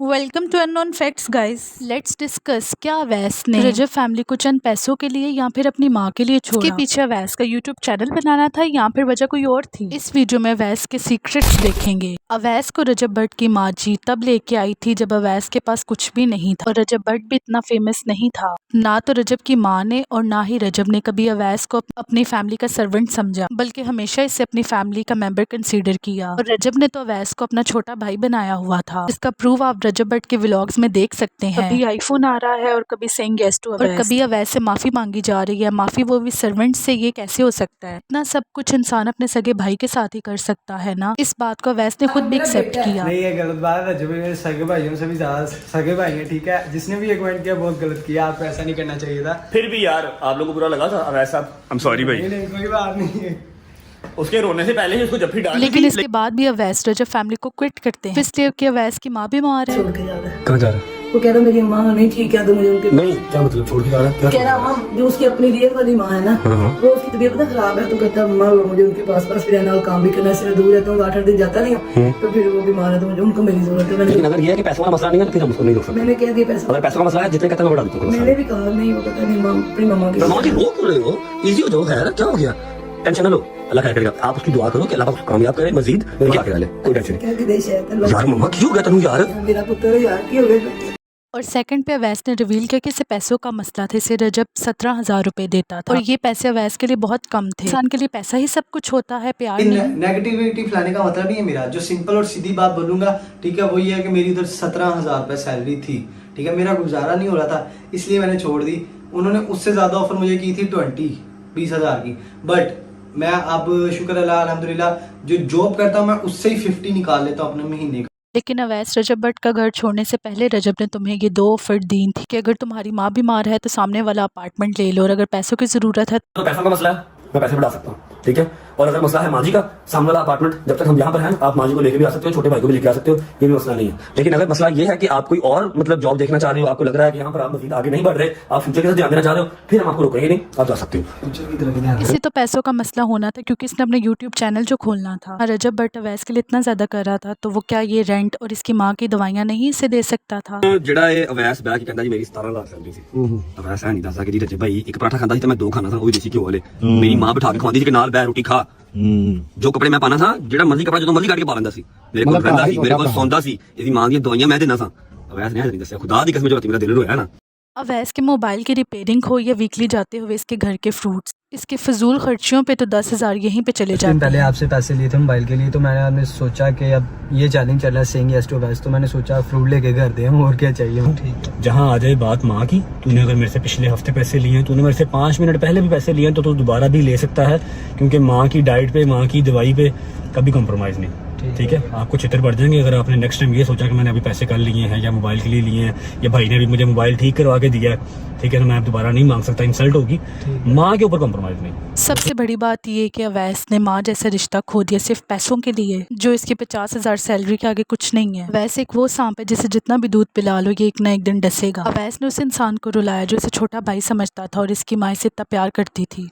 Welcome to unknown facts guys. Let's discuss क्या अवैस ने रजब family को चंद पैसों के लिए या फिर अपनी माँ के लिए छोड़ा। इसके पीछे अवैस का यूट्यूब चैनल बनाना था या फिर वजह कोई और थी। इस वीडियो में अवैस के सीक्रेट्स देखेंगे। अवैस को रजब भट्ट की माँ जी तब लेके आई थी जब अवैस के पास कुछ भी नहीं था और रजब भट्ट भी इतना फेमस नहीं था। ना तो रजब की माँ ने और ना ही रजब ने कभी अवैस को अपनी फैमिली का सर्वेंट समझा, बल्कि हमेशा इसे अपनी फैमिली का मेंबर कंसीडर किया। और रजब ने तो अवैस को अपना छोटा भाई बनाया हुआ था। इसका प्रूफ आप रजब भट्ट के व्लॉग्स में देख सकते हैं। कभी आईफोन आ रहा है और कभी सेइंग यस टू अवैस, और कभी अवैस से माफी मांगी जा रही है। माफी वो भी सर्वेंट से, ये कैसे हो सकता है? इतना सब कुछ इंसान अपने सगे भाई के साथ ही कर सकता है ना। इस बात को अवैस ने खुद भी एक्सेप्ट किया। नहीं, ये गलत बात है। रजब मेरे सगे भाइयों से भी ज्यादा सगे भाई है, ठीक है। जिसने भी ये कमेंट किया बहुत गलत किया, आपको ऐसा नहीं करना चाहिए था। फिर भी यार आप लोगों को बुरा लगा था अवैस साहब? आई एम सॉरी भाई। नहीं, कोई बात नहीं है। उसके रोने से पहले ही उसको जब भी डांट, लेकिन इसके बाद भी अवैस रजब फैमिली को क्विट करते हैं इसलिए कि अवैस की माँ बीमार है। कहाँ जा रहा है? वो कह रहा मेरी माँ नहीं ठीक है तो मुझे उनके नहीं, क्या मतलब छोड़ के जा रहा है? क्या कह रहा माँ जो उसकी अपनी रियल वाली माँ है ना, वो उसकी तबीयत पता खराब है तो कहता माँ मुझे उनके पास भी रहना और काम भी करना, इसलिए दूर रहता हूँ, 8 दिन जाता नहीं हूँ। तो फिर वो बीमार है तो मुझे उनको मेरी जरूरत है। लेकिन अगर ये है कि पैसों का मसला नहीं है तो फिर हम उसको नहीं रोक सकते। मैंने कह दिया पैसा, अगर पैसों का मसला है जितने कहता है मैं बढ़ा दूंगा। मैंने भी कहा नहीं, वो कहता नहीं माँ अपनी मम्मा की मामा की रो क्यों रहे हो? इजी हो जाओ, खैर क्या हो गया? टेंशन ना लो, अल्लाह खैर करेगा। आप उसकी दुआ करो कि अल्लाह उसको कामयाब करे मजीद। मेरे क्या ख्याल है, कोई टेंशन नहीं। कह के देश है यार मम्मा क्यों गया तनु यार? मेरा पुत्र है यार, क्यों हो गया? और सेकंड पे अवैस ने रिवील किया कि इसे पैसों का मसला था। इसे रजब 17,000 रुपए देता था और ये पैसे अवैस के लिए बहुत कम थे। इंसान के लिए पैसा ही सब कुछ होता है, प्यार नहीं। नेगेटिविटी फैलाने का मतलब नहीं है मेरा। जो सिंपल और सीधी बात बोलूंगा, ठीक है, वो ये है कि मेरी उधर 17,000 रुपए सैलरी थी, ठीक है। मेरा गुजारा नहीं हो रहा था, इसलिए मैंने छोड़ दी। उन्होंने उससे ज्यादा ऑफर मुझे की थी 20,000 की। बट मैं अब शुक्र अल्लाह अल्हम्दुलिल्लाह जो जॉब करता हूँ मैं उससे ही 50 निकाल लेता हूँ अपने महीने का। लेकिन अवैस रजब भट्ट का घर छोड़ने से पहले रजब ने तुम्हें ये 2 ऑफर दी थी कि अगर तुम्हारी माँ बीमार है तो सामने वाला अपार्टमेंट ले लो, और अगर पैसों की जरूरत है तो पैसों का मसला है, मैं पैसे बढ़ा सकता हूँ, ठीक है। और अगर मसला है माँ जी का, सामने वाला अपार्टमेंट जब तक हम यहाँ पर हैं आप माँ जी को लेके भी आ सकते हो, छोटे भाई को भी लेके आ सकते हो, ये भी मसला नहीं है। लेकिन अगर मसला ये है कि आप कोई और मतलब जॉब देखना चाह रहे हो, आपको लग रहा है कि यहाँ पर आप मजीद आगे नहीं बढ़ रहे, आप फ्यूचर की तरफ ध्यान देना चाह रहे हो, फिर हम आपको रोकेंगे नहीं, आप जा सकते हो। इसे तो पैसों का मसला होना था क्योंकि इसने अपना यूट्यूब चैनल जो खोलना था। रजब भट्ट अवैस के लिए इतना ज्यादा कर रहा था तो वो क्या ये रेंट और इसकी माँ की दवाइयाँ नहीं इसे दे सकता था? ਜਿਹੜਾ ਇਹ ਅਵੈਸ ਬੈਕ ਕਹਿੰਦਾ ਜੀ ਮੇਰੀ 17 ਲੱਖ ਸੈਲਰੀ ਸੀ। ਅਵੈਸ ਹੈ ਨਹੀਂ ਦੱਸਦਾ ਕਿ ਜੀ ਰਜਬ ਭਾਈ ਇੱਕ ਪਰਾਠਾ ਖਾਂਦਾ ਸੀ ਤੇ ਮੈਂ 2 ਖਾਣਾ था, वो भी देसी घ्यो वाले। मेरी माँ बिठा के खवांदी ਸੀ कि नाल बै रोटी खा। जो कपड़े मैं पाना था ਜਿਹੜਾ ਮਰਜ਼ੀ ਕਪੜਾ ਜਦੋਂ ਮਰਜ਼ੀ ਕੱਢ ਕੇ ਪਾ ਲੈਂਦਾ ਸੀ, ਮੇਰੇ ਕੋਲ ਰਹਿੰਦਾ ਸੀ, ਮੇਰੇ ਕੋਲ ਸੌਂਦਾ ਸੀ, ਇਹਦੀ ਮਾਂ ਦੀਆਂ ਦਵਾਈਆਂ ਮੈਂ ਦਿੰਦਾ ਸਾਂ। ਅਵੈਸ ਨੇ ਨਹੀਂ ਦੱਸਿਆ, खुदा दी कसम जो मेरा दिल रोया ना। अवैस के मोबाइल की रिपेयरिंग हो या वीकली जाते हुए इसके घर के फ्रूट्स, इसके फजूल खर्चियों पे तो 10,000 यहीं पे चले जाते हैं। पहले आपसे पैसे लिए थे मोबाइल के लिए, तो मैंने सोचा कि अब ये चैलेंज चल रहा है सेइंग यस टू अवैस, तो मैंने सोचा फ्रूट लेके घर दे, और क्या चाहिए। ठीक है, जहाँ आ जाए बात माँ की, तूने अगर मेरे से पिछले हफ्ते पैसे लिए हैं, तूने मेरे से 5 मिनट पहले भी पैसे लिए हैं, तो तू दोबारा भी ले सकता है, क्योंकि माँ की डाइट पे, माँ की दवाई पे कभी कॉम्प्रोमाइज नहीं। ठीक है, आपको चित्र पड़ जाएंगे अगर आपने नेक्स्ट टाइम ये सोचा कि मैंने अभी पैसे कर लिए हैं या मोबाइल के लिए लिए हैं या भाई ने भी मुझे मोबाइल ठीक करवा के दिया है, ठीक है, तो मैं दोबारा नहीं मांग सकता, इंसल्ट होगी। माँ के ऊपर कॉम्प्रोमाइज नहीं। सबसे बड़ी बात ये कि अवैस ने माँ जैसा रिश्ता खो दिया सिर्फ पैसों के लिए, जो इसकी 50,000 सैलरी के आगे कुछ नहीं है। अवैस एक वो सांप है जिसे जितना भी दूध पिला लो ये एक ना एक दिन डसेगा। अवैस ने उस इंसान को रुलाया जो इसे छोटा भाई समझता था और इसकी माँ इसे इतना प्यार करती थी।